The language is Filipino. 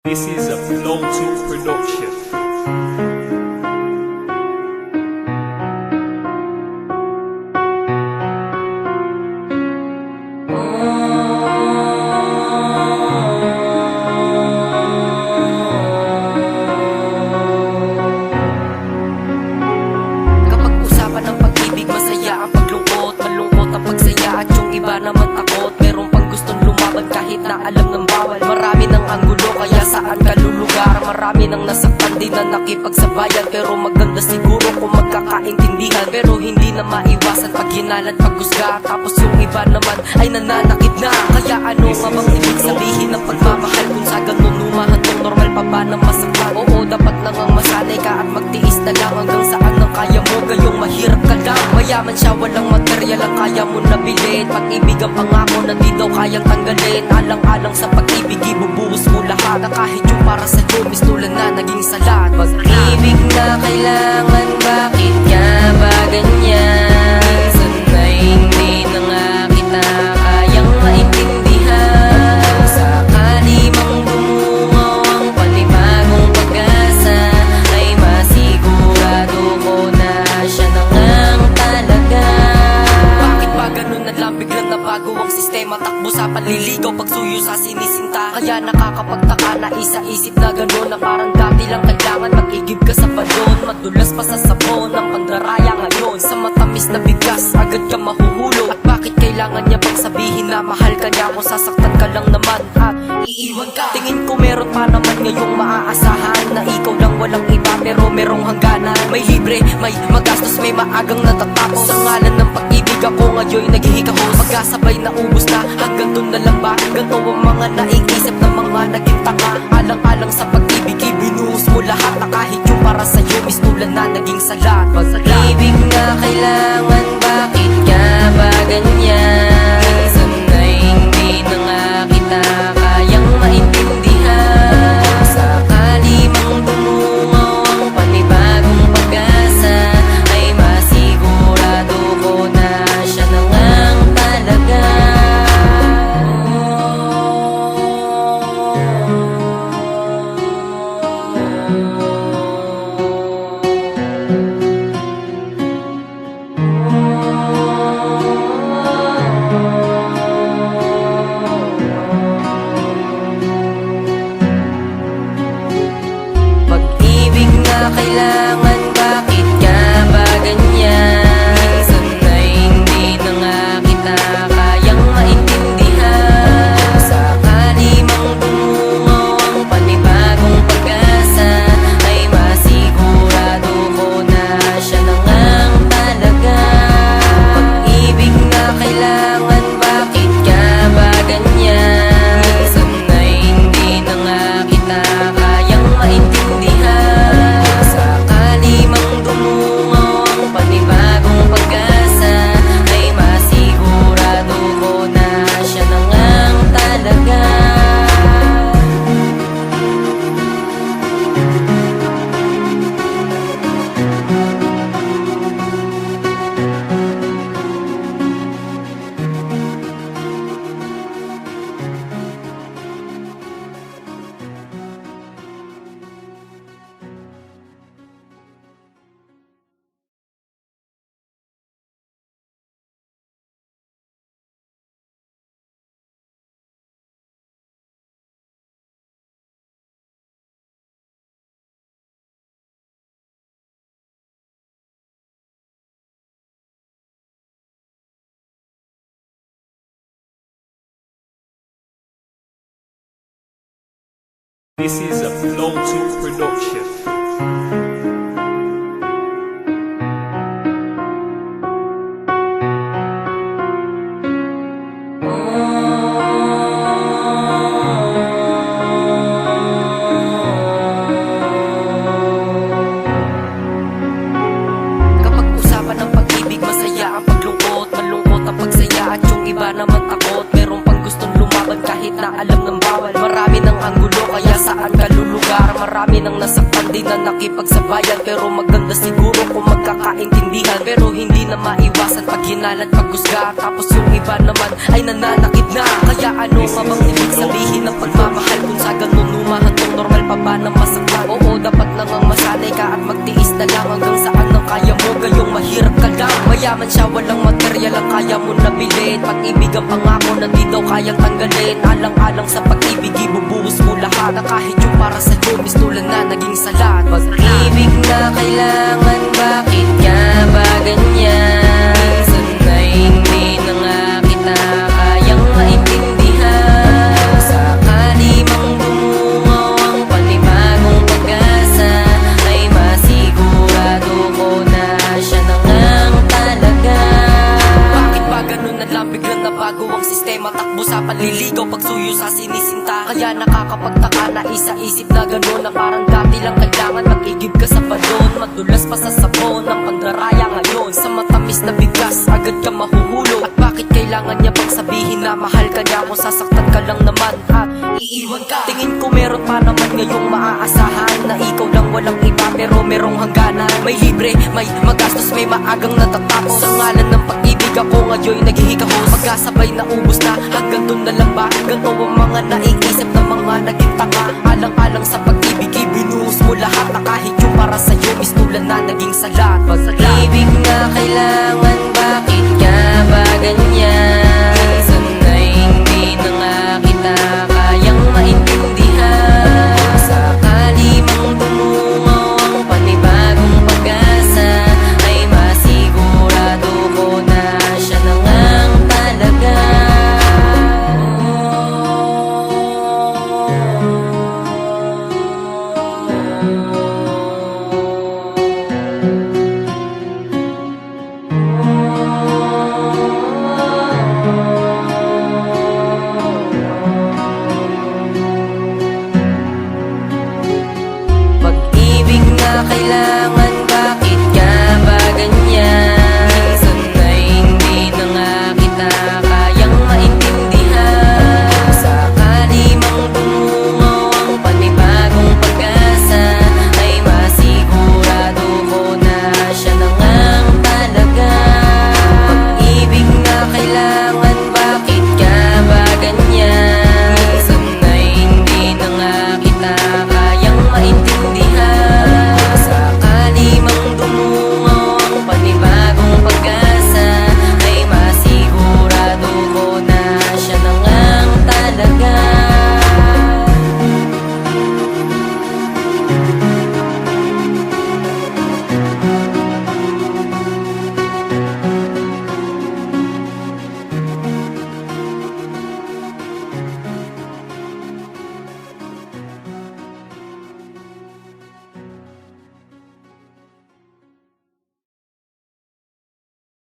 This is a Flow Talk production. Kapag usapan ng pag-ibig, masaya ang paglungkot, malungkot ang pagsaya at yung iba naman takot. Meron pang gustong lumaban kahit na alam ng bawal. Marami ng anggulo kaya saan ka lulugar. Marami ng nasaktan din na nakipagsabayan, pero maganda siguro kung magkakaintindihan. Pero hindi na maiwasan pag hinalan, paghusga. Tapos yung iba naman ay nananakit na. Kaya ano nga bang ibig sabihin ng pagmamahal? Kung sa ganun humahantong, normal pa ba na masaktan? Oo, dapat lang ang masanay ka at magtiis na lang hanggang saan ang kaya mo. Gayong mahirap ka lang, mayaman siya, walang material ang kaya mo nabilin. Pag-ibig ang pangako na di daw kayang tanggalin. Alang-alang sa pag-ibig, ibubuhos mo lahat. Na kahit yung para sa'yo, mistulan na naging salat. Pag-ibig na kailangan, bakit ka ba ganyan? Minsan ay hindi na nga kita kayang maintindihan. Sakali mang bumungaw ang panibagong pag-asa, ay masigurado ko na siya na ngang talaga. Bakit ba ganun na lang biglang nabago ang sistema? Takbo sa panliligaw, pagsuyo sa sinisinta. Kaya nakakapagtaka na isa-isip na ganun, na parang dati lang kailangan mag-igib ka sa balon. Madulas pa sa sabon ang pandaraya ngayon. Sa matamis na bigas, agad ka mahuhulog. At bakit kailangan niya pang sabihin na mahal ka niya kung sasaktan ka lang naman at iiwan ka? Tingin ko meron pa naman ngayong maaasahan, na ikaw lang walang iba pero merong hangganan. May libre, may magastos, may maagang natatapos. Sa ngalan ng pag-ibig ako ngayon naghihikahos. Magkasabay na ubos na, hanggang dun na lang ba? Ganto ang mga naiisip ng mga naging tanga. Alang-alang sa pag-ibig, ibinuhos mo lahat. Na kahit yung para sa'yo, mistulan na naging salat. Pag-ibig na kailangan, bakit ka ba ganyan? Minsan ay hindi na nga kita kayang maintindihan. Sakali mang bumungaw ang panibagong pag-asa, ay masigurado ko na siya na ngang talaga. Pag-ibig na kailangan, bakit ka ba ganyan? Minsan ay hindi na nga kita kayang maintindihan. Sakali mang bumungaw ang panibagong pag-asa, ay masigurado ko na siya na ngang talaga. Pag-ibig na kailangan, bakit ka ba ganyan? Minsan ay hindi na nga kita kayang maintindihan. Sakali mang dumungaw ang panibagong pag-asa, ay masigurado ko na siya na ngang talaga. This is a Flow Talk production. Kapag usapan ng pag-ibig, masaya ang paglungkot, malungkot ang pagsaya at yung iba naman takot. Meron pang gustong lumaban kahit na alam ng bawal. Marami ng anggulo kaya saan ka lulugar. Marami ng nasaktan din na nakipagsabayan, pero maganda siguro kung magkakaintindihan. Pero hindi na maiwasan pag hinalan, paghusga. Tapos yung iba naman ay nananakit na. Kaya ano nga bang ibig sabihin ng pagmamahal? Kung sa ganun humahantong ba na masaktan? Oo, dapat na ngang masanay ka at magtiis na lang hanggang saan ang kaya mo. Gayong mahirap ka lang. Mayaman siya, walang material ang kaya mo nabilin. Pag-ibig ang pangako na di daw kayang tanggalin. Alang-alang sa pag-ibig, ibubuhos mo lahat. Na kahit yung para sa'yo, mistulan na naging salat. Pag-ibig na kailangan, bakit ka ba ganyan? Minsan ay hindi na nga kita kayang maintindihan. Sakali mang bumungaw ang panibagong pag-asa, ay masigurado ko na siya na ngang talaga. Bakit ba ganun na lang biglang nabago ang sistema? Takbo sa panliligaw, pagsuyo sa sinisinta. Kaya nakakapagtaka na isa-isip na ganun, na parang dati lang kailangan mag-igib ka sa balon. Madulas pa sa sabon ng pandaraya ngayon. Sa matamis na bigas, agad ka mahuhulog. At bakit kailangan niya bang sabihin na mahal ka niya kung sasaktan ka lang naman at iiwan ka? Tingin ko meron pa naman ngayong maaasahan, na ikaw lang walang iba pero merong hangganan. May libre, may magastos, may maagang natatapos. Sa ngalan ng pag-ibig ako ngayon naghihikahos. Pagkasabay na ubos na, hanggang dun na lang ba? Ganto ang mga naiisip ng mga naging tanga. Alang-alang sa pag-ibig, ibinuhos mo lahat. Na kahit yung para sa'yo, mistulan na naging salat. Pag-ibig na kailangan, bakit ka ba ganyan?